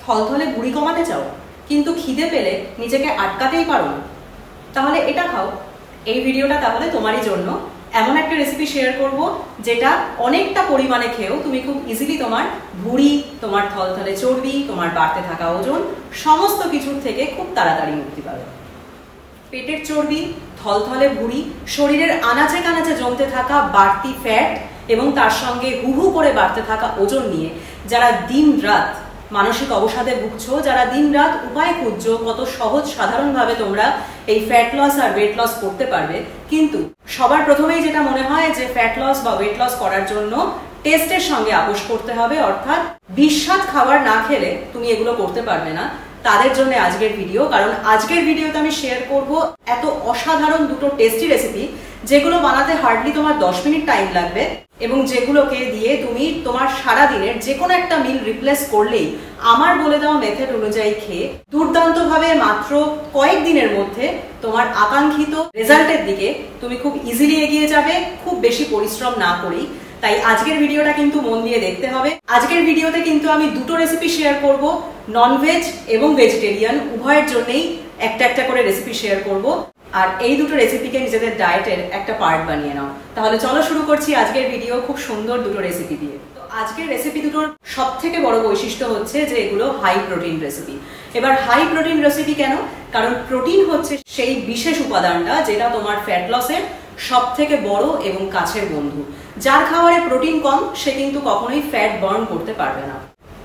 থলথলে ভুঁড়ি কমাতে চাও কিন্তু খিদে পেলে নিজেকে আটকাতেই পারো না, তাহলে এটা খাও। এই ভিডিওটা তাহলে তোমারই জন্য। এমন একটা রেসিপি শেয়ার করব যেটা অনেকটা পরিমাণে খেয়েও তুমি খুব ইজিলি তোমার ভুঁড়ি, তোমার থলথলে চর্বি, তোমার বাড়তে থাকা ওজন সমস্ত কিছুর থেকে খুব তাড়াতাড়ি মুক্তি পাবে। পেটের চর্বি, থলথলে ভুঁড়ি, শরীরের আনাচে কানাচে জমতে থাকা বাড়তি ফ্যাট এবং তার সঙ্গে হুহু করে বাড়তে থাকা ওজন নিয়ে যারা দিন রাত মানসিক অবসাদে ভুগছো, যারা দিন রাত উপায় খুঁজছো কত সহজ সাধারণভাবে তোমরা এই ফ্যাট লস আর ওয়েট লস করতে পারবে, কিন্তু সবার প্রথমেই যেটা মনে হয় যে ফ্যাট লস বা ওয়েট লস করার জন্য টেস্টের সঙ্গে আপোষ করতে হবে, অর্থাৎ বিস্বাদ খাবার না খেলে তুমি এগুলো করতে পারবে না, তাদের জন্য আজকের ভিডিও। কারণ আজকের ভিডিওতে আমি শেয়ার করব এত অসাধারণ দুটো টেস্টি রেসিপি যেগুলো বানাতে হার্ডলি তোমার 10 মিনিট টাইম লাগবে এবং যেগুলোকে দিয়ে তুমি তোমার সারা দিনের যে কোনো একটা মিল রিপ্লেস করলেই আমার বলে দেওয়া মেথড অনুযায়ী খেয়ে দুর্দান্তভাবে মাত্র কয়েকদিনের মধ্যে তোমার আকাঙ্ক্ষিত রেজাল্টের দিকে তুমি খুব ইজিলি এগিয়ে যাবে, খুব বেশি পরিশ্রম না করেই। তাই আজকের ভিডিওটা কিন্তু মন দিয়ে দেখতে হবে। আজকের ভিডিওতে কিন্তু আমি দুটো রেসিপি শেয়ার করব, ননভেজ এবং ভেজিটেরিয়ান উভয়ের জন্যই একটা একটা করে রেসিপি শেয়ার করব। আর এই দুটো রেসিপিকে নিজেদের ডায়েটের একটা পার্ট বানিয়ে নাও। তাহলে চলো শুরু করছি আজকের ভিডিও খুব সুন্দর দুটো রেসিপি দিয়ে। তো আজকের রেসিপি দুটোর সব থেকে বড় বৈশিষ্ট্য হচ্ছে যে এগুলো হাই প্রোটিন রেসিপি। এবার হাই প্রোটিন রেসিপি কেন? কারণ প্রোটিন হচ্ছে সেই বিশেষ উপাদানটা যেটা তোমার ফ্যাট লসের সব থেকে বড় এবং কাছের বন্ধু। যার খাবারে প্রোটিন কম সে কিন্তু কখনোই ফ্যাট বার্ন করতে পারবে না।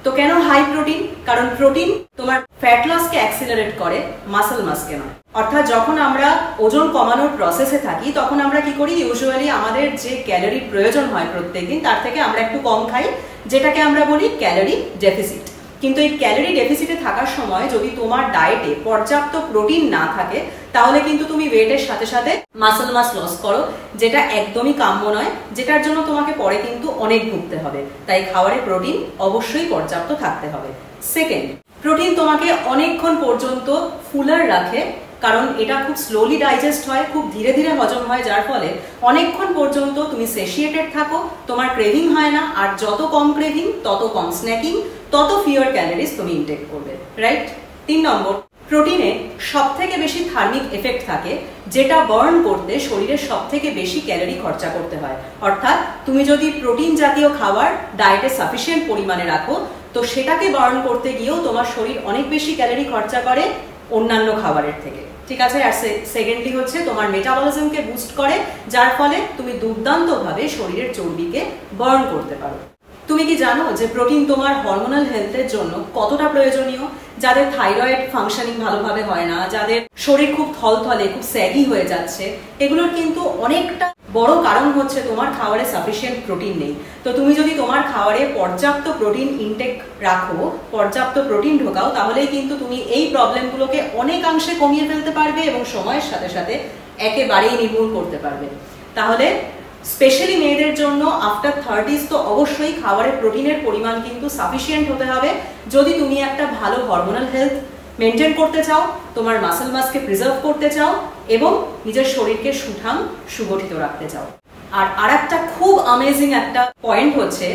তো কেন হাই প্রোটিন? কারণ প্রোটিন তোমার ফ্যাট লসকে অ্যাক্সিলারেট করে, মাসল মাসকে নয়। অর্থাৎ যখন আমরা ওজন কমানোর প্রসেসে থাকি তখন আমরা কি করি, ইউজুয়ালি আমাদের যে ক্যালোরি প্রয়োজন হয় প্রত্যেকদিন তার থেকে আমরা একটু কম খাই, যেটাকে আমরা বলি ক্যালোরি ডেফিসিট। কিন্তু এই ক্যালোরি ডেফিসিটে থাকার সময় যদি তোমার ডায়েটে পর্যাপ্ত প্রোটিন না থাকে তাহলে কিন্তু তুমি ওয়েটের সাথে সাথে মাসল মাস লস করো, যেটা একদমই কাম্য নয়, যেটার জন্য তোমাকে পরে কিন্তু অনেক ভুগতে হবে। তাই খাবারে প্রোটিন অবশ্যই পর্যাপ্ত থাকতে হবে। সেকেন্ড, প্রোটিন তোমাকে অনেকক্ষণ পর্যন্ত ফুলার রাখে, কারণ এটা খুব স্লোলি ডাইজেস্ট হয়, খুব ধীরে ধীরে হজম হয়, যার ফলে অনেকক্ষণ পর্যন্ত তুমি সেশিয়েটেড থাকো, তোমার ক্রেভিং হয় না। আর যত কম ক্রেভিং তত কম স্ন্যাকিং, তত ফিওর ক্যালোরিজ তুমি ইনটেক করবে, রাইট? 3 নম্বর, প্রোটিনে সব থেকে বেশি থার্মিক এফেক্ট থাকে, যেটা বার্ন করতে শরীরের সব থেকে বেশি ক্যালোরি খরচা করতে হয়। অর্থাৎ তুমি যদি প্রোটিন জাতীয় খাবার ডায়েটে সাফিসিয়েন্ট পরিমাণে রাখো তো সেটাকে বার্ন করতে গিয়েও তোমার শরীর অনেক বেশি ক্যালোরি খরচা করে অন্যান্য খাবারের থেকে, ঠিক আছে? আর সেকেন্ডলি হচ্ছে তোমার মেটাবলিজমকে বুস্ট করে, যার ফলে তুমি দুর্দান্তভাবে শরীরের চর্বিকে বার্ন করতে পারো। তুমি কি জানো যে প্রোটিন তোমার হরমোনাল হেলথের জন্য কতটা প্রয়োজনীয়? যাদের থাইরয়েড ফাংশনিং ভালোভাবে হয় না, যাদের শরীর খুব থলথলে, খুব স্যাগি হয়ে যাচ্ছে, এগুলোর কিন্তু অনেকটা বড় কারণ হচ্ছে তোমার খাবারে সাফিসিয়েন্ট প্রোটিন নেই। তো তুমি যদি তোমার খাবারে পর্যাপ্ত প্রোটিন ইনটেক রাখো, পর্যাপ্ত প্রোটিন ঢোকাও, তাহলেই কিন্তু তুমি এই প্রবলেমগুলোকে অনেকাংশে কমিয়ে ফেলতে পারবে এবং সময়ের সাথে সাথে একেবারেই নির্মূল করতে পারবে। তাহলে স্পেশালি মেয়েদের জন্য আফটার 30s তো অবশ্যই খাবারে প্রোটিনের পরিমাণ কিন্তু সাফিসিয়েন্ট হতে হবে যদি তুমি একটা ভালো হরমোনাল হেলথ মেনটেন করতে চাও, তোমার মাসল মাসকে প্রিজার্ভ করতে চাও এবং নিজের শরীরকে সুঠাম সুগঠিত রাখতে চাও। আর আরেকটা খুব অ্যামেজিং একটা পয়েন্ট হচ্ছে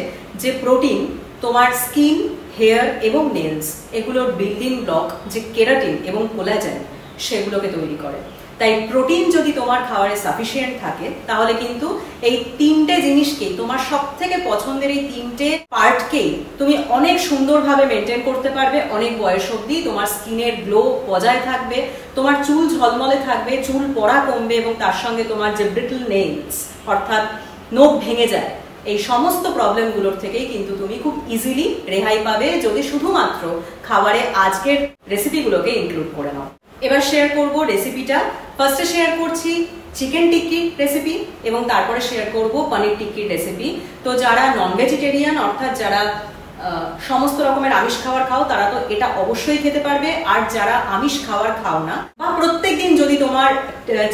যে প্রোটিন তোমার স্কিন, হেয়ার এবং নেলস এগুলোর বিল্ডিং ব্লক যে কেরাটিন এবং কোলাজেন সেগুলোকে তৈরি করে। তাই প্রোটিন যদি তোমার খাবারে সাফিসিয়েন্ট থাকে তাহলে কিন্তু এই তিনটে জিনিসকেই, তোমার সব থেকে পছন্দের এই তিনটে পার্টকেই তুমি অনেক সুন্দরভাবে মেনটেন করতে পারবে অনেক বয়স অবধি। তোমার স্কিনের গ্লো বজায় থাকবে, তোমার চুল ঝলমলে থাকবে, চুল পড়া কমবে এবং তার সঙ্গে তোমার যে ব্রিটল নেইলস অর্থাৎ নখ ভেঙে যায়, এই সমস্ত প্রবলেমগুলোর থেকেই কিন্তু তুমি খুব ইজিলি রেহাই পাবে যদি শুধুমাত্র খাবারে আজকের রেসিপিগুলোকে ইনক্লুড করে নাও। এবার শেয়ার করব রেসিপিটা। ফার্স্টে শেয়ার করছি চিকেন টিক্কির রেসিপি এবং তারপরে শেয়ার করব পনির টিক্কির রেসিপি। তো যারা নন ভেজিটেরিয়ান অর্থাৎ যারা সমস্ত রকমের আমিষ খাবার খাও তারা তো এটা অবশ্যই খেতে পারবে, আর যারা আমিষ খাবার খাও না বা প্রত্যেকদিন যদি তোমার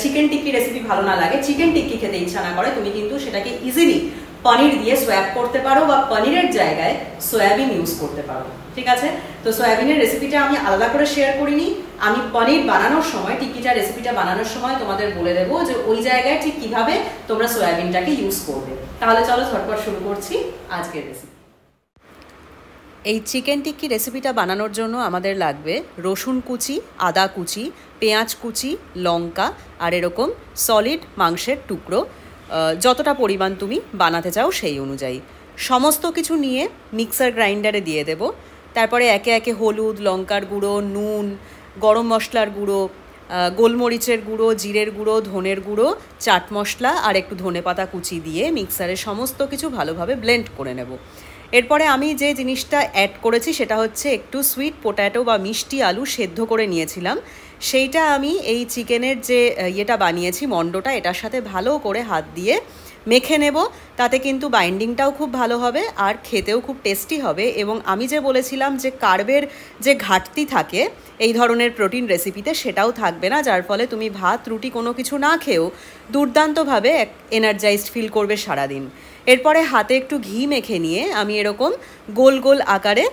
চিকেন টিক্কি রেসিপি ভালো না লাগে, চিকেন টিক্কি খেতে ইচ্ছা না করে, তুমি কিন্তু সেটাকে ইজিলি পনির দিয়ে সোয়াপ করতে পারো বা পনিরের জায়গায় সয়াবিন ইউজ করতে পারো, ঠিক আছে? তো সয়াবিনের রেসিপিটা আমি আলাদা করে শেয়ার করিনি, আমি পনির বানানোর সময়, টিক্কিটা রেসিপিটা বানানোর সময় তোমাদের বলে দেবো যে ওই জায়গায় ঠিক কিভাবে তোমরা সয়াবিনটাকে ইউজ করবে। তাহলে চলো ঝটপট শুরু করছি আজকের রেসিপি। এই চিকেন টিক্কি রেসিপিটা বানানোর জন্য আমাদের লাগবে রসুন কুচি, আদা কুচি, পেঁয়াজ কুচি, লঙ্কা আর এরকম সলিড মাংসের টুকরো, যতটা পরিমাণ তুমি বানাতে চাও সেই অনুযায়ী সমস্ত কিছু নিয়ে মিক্সার গ্রাইন্ডারে দিয়ে দেব। তারপরে একে একে হলুদ, লঙ্কার গুঁড়ো, নুন, গরম মশলার গুঁড়ো, গোলমরিচের গুঁড়ো, জিরের গুঁড়ো, ধনের গুঁড়ো, চাট মশলা আর একটু ধনেপাতা কুচি দিয়ে মিক্সারে সমস্ত কিছু ভালোভাবে ব্লেন্ড করে নেব। এরপরে আমি যে জিনিসটা অ্যাড করেছি সেটা হচ্ছে একটু সুইট পোট্যাটো বা মিষ্টি আলু সেদ্ধ করে নিয়েছিলাম, সেইটা আমি এই চিকেনের যে ইয়েটা বানিয়েছি মন্ডটা, এটার সাথে ভালো করে হাত দিয়ে মেখে নেব। তাতে কিন্তু বাইন্ডিংটাও খুব ভালো হবে আর খেতেও খুব টেস্টি হবে। এবং আমি যে বলেছিলাম যে কার্বের যে ঘাটতি থাকে এই ধরনের প্রোটিন রেসিপিতে, সেটাও থাকবে না, যার ফলে তুমি ভাত রুটি কোনো কিছু না খেয়েও দুর্দান্তভাবে এনার্জাইজড ফিল করবে সারাদিন। এরপরে হাতে একটু ঘি মেখে নিয়ে আমি এরকম গোল গোল আকারে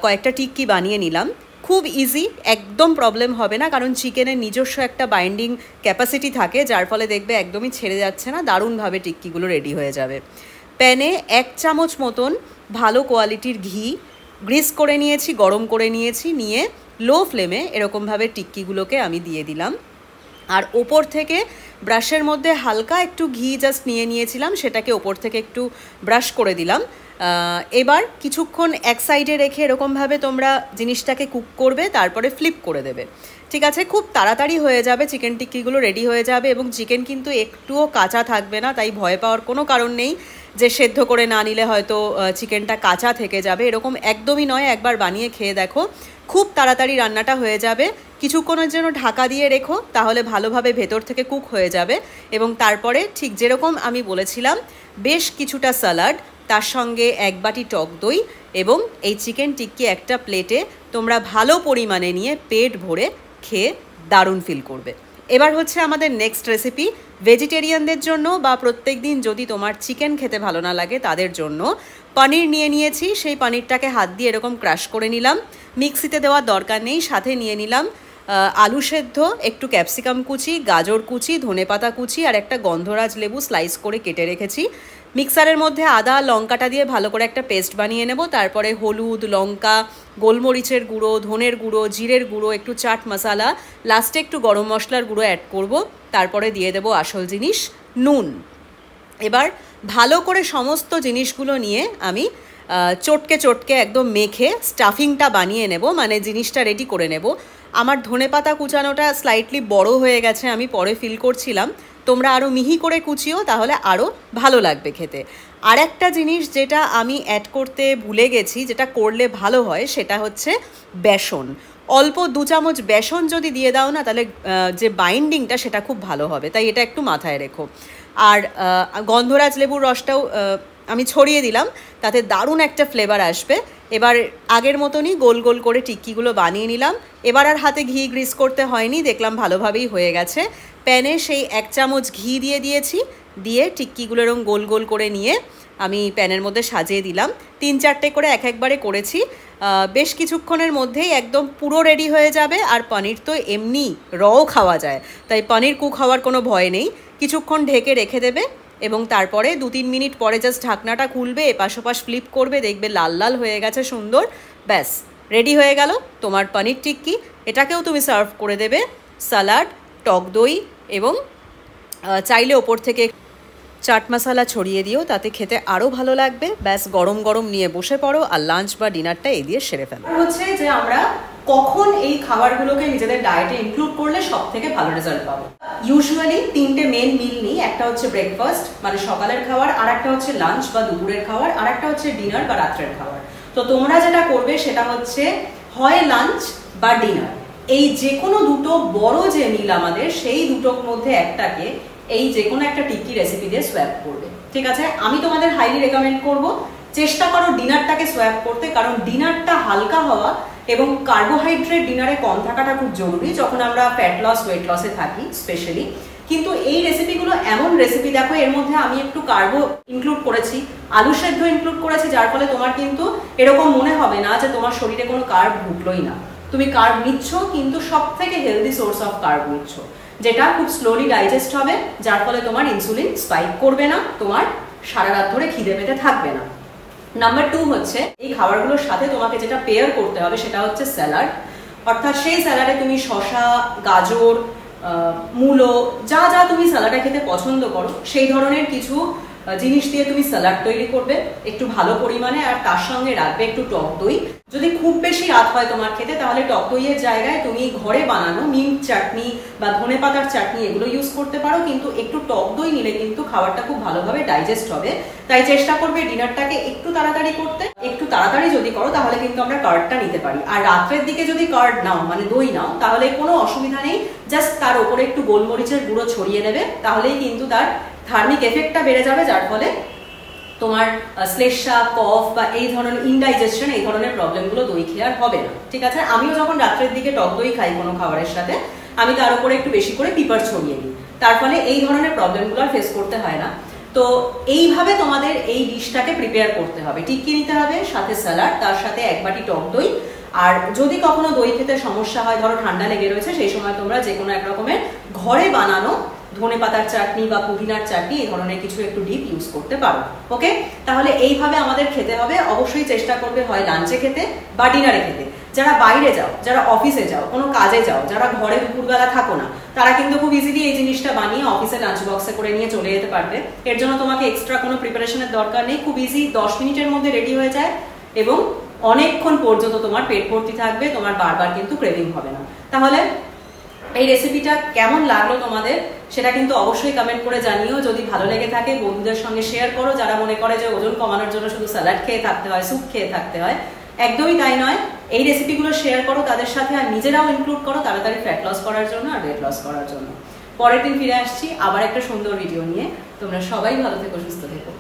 কয়েকটা টিক্কি বানিয়ে নিলাম। খুব ইজি, একদম প্রবলেম হবে না, কারণ চিকেনের নিজস্ব একটা বাইন্ডিং ক্যাপাসিটি থাকে, যার ফলে দেখবে একদমই ছেড়ে যাচ্ছে না, দারুণভাবে টিক্কিগুলো রেডি হয়ে যাবে। প্যানে 1 চামচ মতন ভালো কোয়ালিটির ঘি গ্রিস করে নিয়েছি, গরম করে নিয়েছি, নিয়ে লো ফ্লেমে এরকমভাবে টিক্কিগুলোকে আমি দিয়ে দিলাম। আর ওপর থেকে ব্রাশের মধ্যে হালকা একটু ঘি জাস্ট নিয়ে নিয়েছিলাম, সেটাকে ওপর থেকে একটু ব্রাশ করে দিলাম। এবার কিছুক্ষণ এক সাইডে রেখে এরকমভাবে তোমরা জিনিসটাকে কুক করবে, তারপরে ফ্লিপ করে দেবে। ঠিক আছে, খুব তাড়াতাড়ি হয়ে যাবে, চিকেন টিক্কিগুলো রেডি হয়ে যাবে এবং চিকেন কিন্তু একটুও কাঁচা থাকবে না, তাই ভয় পাওয়ার কোনো কারণ নেই যে সেদ্ধ করে না নিলে হয়তো চিকেনটা কাঁচা থেকে যাবে, এরকম একদমই নয়। একবার বানিয়ে খেয়ে দেখো, খুব তাড়াতাড়ি রান্নাটা হয়ে যাবে। কিছুক্ষণের জন্য ঢাকা দিয়ে রেখো, তাহলে ভালোভাবে ভেতর থেকে কুক হয়ে যাবে। এবং তারপরে ঠিক যেরকম আমি বলেছিলাম, বেশ কিছুটা স্যালাড, তার সঙ্গে 1 বাটি টক দই এবং এই চিকেন টিক্কি একটা প্লেটে তোমরা ভালো পরিমাণে নিয়ে পেট ভরে খেয়ে দারুণ ফিল করবে। এবার হচ্ছে আমাদের নেক্সট রেসিপি, ভেজিটেরিয়ানদের জন্য বা প্রত্যেক দিন যদি তোমার চিকেন খেতে ভালো না লাগে তাদের জন্য। পনির নিয়ে নিয়েছি, সেই পনিরটাকে হাত দিয়ে এরকম ক্রাশ করে নিলাম, মিক্সিতে দেওয়ার দরকার নেই। সাথে নিয়ে নিলাম আলু সেদ্ধ, একটু ক্যাপসিকাম কুচি, গাজর কুচি, ধনেপাতা কুচি আর একটা গন্ধরাজ লেবু স্লাইস করে কেটে রেখেছি। মিক্সারের মধ্যে আদা লঙ্কাটা দিয়ে ভালো করে একটা পেস্ট বানিয়ে নেব। তারপরে হলুদ, লঙ্কা, গোলমরিচের গুঁড়ো, ধনের গুঁড়ো, জিরের গুঁড়ো, একটু চাট মশলা, লাস্টে একটু গরম মশলার গুঁড়ো অ্যাড করব। তারপরে দিয়ে দেবো আসল জিনিস, নুন। এবার ভালো করে সমস্ত জিনিসগুলো নিয়ে আমি চটকে চটকে একদম মেখে স্টাফিংটা বানিয়ে নেব, মানে জিনিসটা রেডি করে নেব। আমার ধনেপাতা কুচানোটা স্লাইটলি বড় হয়ে গেছে, আমি পরে ফিল করছিলাম, তোমরা আরও মিহি করে কুচিও, তাহলে আরও ভালো লাগবে খেতে। আর একটা জিনিস যেটা আমি অ্যাড করতে ভুলে গেছি, যেটা করলে ভালো হয়, সেটা হচ্ছে বেসন। অল্প 2 চামচ বেসন যদি দিয়ে দাও না, তাহলে যে বাইন্ডিংটা সেটা খুব ভালো হবে, তাই এটা একটু মাথায় রেখো। আর গন্ধরাজ লেবুর রসটাও আমি ছড়িয়ে দিলাম, তাতে দারুণ একটা ফ্লেভার আসবে। এবার আগের মতনই গোল গোল করে টিক্কিগুলো বানিয়ে নিলাম। এবার আর হাতে ঘি গ্রিস করতে হয়নি, দেখলাম ভালোভাবেই হয়ে গেছে। প্যানে সেই 1 চামচ ঘি দিয়েছি, দিয়ে টিক্কিগুলো এরকম গোল গোল করে নিয়ে আমি প্যানের মধ্যে সাজিয়ে দিলাম। 3-4টে করে একবারে করেছি। বেশ কিছুক্ষণের মধ্যেই একদম পুরো রেডি হয়ে যাবে। আর পনির তো এমনি রও খাওয়া যায়, তাই পনির কুক হওয়ার কোনো ভয় নেই। কিছুক্ষণ ঢেকে রেখে দেবে এবং তারপরে 2-3 মিনিট পরে জাস্ট ঢাকনাটা খুলবে, এপাশ ওপাশ ফ্লিপ করবে, দেখবে লাল লাল হয়ে গেছে সুন্দর। ব্যাস রেডি হয়ে গেল তোমার পনির টিক্কি। এটাকেও তুমি সার্ভ করে দেবে স্যালাড, টক দই এবং চাইলে ওপর থেকে চাট মশলা ছড়িয়ে দিও, তাতে খেতে আরও ভালো লাগবে। ব্যাস গরম গরম নিয়ে বসে পড়ো আর লাঞ্চ বা ডিনারটা এই দিয়ে সেরে ফেলো। হচ্ছে যে আমরা কখন এই খাবারগুলোকে নিজেদের ডায়েটে ইনক্লুড করলে সব থেকে ভালো রেজাল্ট পাবো। ইউজুয়ালি 3টে মেন মিল নিই, একটা হচ্ছে ব্রেকফাস্ট মানে সকালের খাবার, আর একটা হচ্ছে লাঞ্চ বা দুপুরের খাবার, আর একটা হচ্ছে ডিনার বা রাত্রের খাবার। তো তোমরা যেটা করবে সেটা হচ্ছে হয় লাঞ্চ বা ডিনার, এই যে কোনো দুটো বড় যে মিল আমাদের, সেই দুটোর মধ্যে একটাকে এই যে কোনো একটা টিক্কি রেসিপি দিয়ে সোয়াপ করবে। ঠিক আছে, আমি তোমাদের হাইলি রেকমেন্ড করব চেষ্টা করো ডিনারটাকে সোয়াপ করতে, কারণ ডিনারটা হালকা হওয়া এবং কার্বোহাইড্রেট ডিনারে কম থাকাটা খুব জরুরি যখন আমরা ফ্যাট লস ওয়েট লসে থাকি স্পেশালি। কিন্তু এই রেসিপিগুলো এমন রেসিপি, দেখো এর মধ্যে আমি একটু কার্বো ইনক্লুড করেছি, আলু সেদ্ধ ইনক্লুড করেছি, যার ফলে তোমার কিন্তু এরকম মনে হবে না যে তোমার শরীরে কোনো কার্ব ঢুকলোই না। তুমি কার্ব নিচ্ছ, কিন্তু সব থেকে হেলদি সোর্স অফ কার্ব নিচ্ছ, যেটা খুব স্লোলি ডাইজেস্ট হবে, যার ফলে তোমার ইনসুলিন স্পাইক করবে না, তোমার সারা রাত ধরে খিদে পেতে থাকবে না। নাম্বার 2 হচ্ছে এই খাবারগুলোর সাথে তোমাকে যেটা পেয়ার করতে হবে সেটা হচ্ছে স্যালাড। অর্থাৎ সেই স্যালাডে তুমি শসা, গাজর, মূলো, যা যা তুমি স্যালাডে খেতে পছন্দ করো সেই ধরনের কিছু জিনিস দিয়ে তুমি স্যালাড তৈরি করবে একটু ভালো পরিমাণে, আর তার সঙ্গে রাখবে একটু টক দই। যদি খুব বেশি রাত হয় তোমার খেতে, তাহলে টক দইয়ের জায়গায় তুমি ঘরে বানানো মিন্ট চাটনি বা ধনেপাতার চাটনি এগুলো ইউজ করতে পারো, কিন্তু একটু টক দই নিলে কিন্তু খাবারটা খুব ভালোভাবে ডাইজেস্ট হবে। তাই চেষ্টা করবে ডিনারটাকে একটু তাড়াতাড়ি করতে। একটু তাড়াতাড়ি যদি করো তাহলে কিন্তু আমরা কার্ডটা নিতে পারি। আর রাত্রের দিকে যদি কার্ড নাও, মানে দই নাও, তাহলে কোনো অসুবিধা নেই, জাস্ট তার উপরে একটু গোলমরিচের গুঁড়ো ছড়িয়ে নেবে, তাহলেই কিন্তু তার থার্মিক এফেক্টটা বেড়ে যাবে, যার ফলে তোমার শ্লেষ্মা, কফ বা এই ধরনের ইনডাইজেশন, এই ধরনের প্রবলেমগুলো দই খেয়ে আর হবে না। ঠিক আছে? আমিও যখন রাত্রের দিকে টক দই খাই কোনো খাবারের সাথে, আমি তার উপরে একটু বেশি করে পিপার ছড়িয়ে দিই, তার ফলে এই ধরনের প্রবলেমগুলো আর ফেস করতে হয় না। তো এইভাবে তোমাদের এই ডিশটাকে প্রিপেয়ার করতে হবে। টিক্কি নিতে হবে, সাথে স্যালাড, তার সাথে 1 বাটি টক দই। আর যদি কখনো দই খেতে সমস্যা হয়, ধরো ঠান্ডা লেগে রয়েছে, সেই সময় তোমরা যে কোনো এক রকমের ঘরে বানানো ধনেপাতার চাটনি বা পুদিনার চাটনি এই ধরনের কিছু একটু ডিপ ইউজ করতে পারো। ওকে, তাহলে এইভাবে আমাদের খেতে হবে। অবশ্যই চেষ্টা করবে হয় লাঞ্চে খেতে বা ডিনারে খেতে। যারা বাইরে যাও, যারা অফিসে যাও, কোনো কাজে যাও, যারা ঘরে দুপুরবেলা থাকো না, তারা কিন্তু খুব ইজিলি এই জিনিসটা বানিয়ে অফিসে লাঞ্চ বক্সে করে নিয়ে চলে যেতে পারবে। এর জন্য তোমাকে এক্সট্রা কোনো প্রিপারেশনের দরকার নেই, খুব ইজি, 10 মিনিটের মধ্যে রেডি হয়ে যায় এবং অনেকক্ষণ পর্যন্ত তোমার পেট ভর্তি থাকবে, তোমার বারবার কিন্তু ক্রেভিং হবে না। তাহলে এই রেসিপিটা কেমন লাগলো তোমাদের সেটা কিন্তু অবশ্যই কমেন্ট করে জানিও। যদি ভালো লেগে থাকে বন্ধুদের সঙ্গে শেয়ার করো, যারা মনে করে যে ওজন কমানোর জন্য শুধু স্যালাড খেয়ে থাকতে হয়, স্যুপ খেয়ে থাকতে হয়। একদমই তাই নয়, এই রেসিপিগুলো শেয়ার করো তাদের সাথে, আর নিজেরাও ইনক্লুড করো তাড়াতাড়ি ফ্যাট লস করার জন্য আর ওয়েট লস করার জন্য। পরের দিন ফিরে আসছি আবার একটা সুন্দর ভিডিও নিয়ে। তোমরা সবাই ভালো থেকো, সুস্থ থেকো।